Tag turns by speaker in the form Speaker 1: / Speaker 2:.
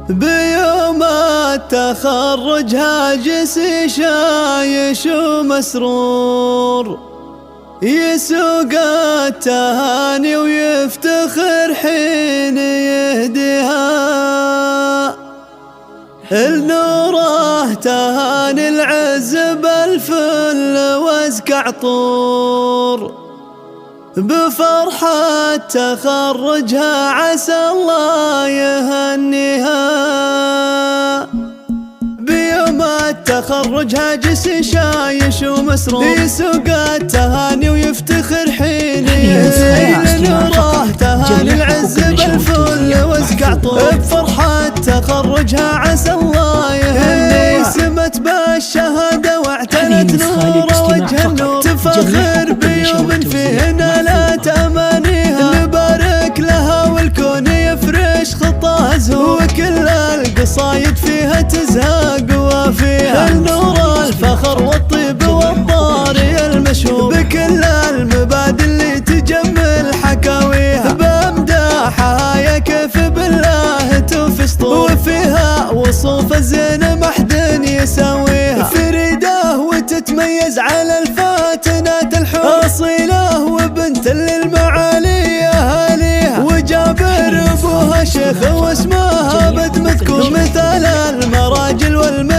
Speaker 1: بيوم التخرج هاجس شايش ومسرور، يسوق التهاني ويفتخر حين يهديها. النوره تهاني العز بالفل وازك عطور، بفرحة تخرجها عسى الله يهنيها. بيوم التخرج هاجس شايش ومسرور، يسوق التهاني ويفتخر حين يهديها. نوره تهاني العز بالفل وازك عطور، بفرحة تخرجها عسى الله يهنيها. سمت بالشهادة واعتنت نور وجه النور، تفخر بيوم فيه نالت أمانيها. نبارك لها والكون يفرش خطاها زهور، وكل القصايد فيها تزهق وفيها. النور الفخر والطيب والضاري المشهور، بكل المبادئ اللي تجمل حكاويها. بمداحها يا كيف بالله توفي سطور، وفيها وصوف الزين ما حد يساويها. فريدة وتتميز على الفاتنات الحور، أصيلة وبنت للمعالي أهاليها. وجابر أبوها شيخ واسمها بد مذكور، مثال المراجل والمراجل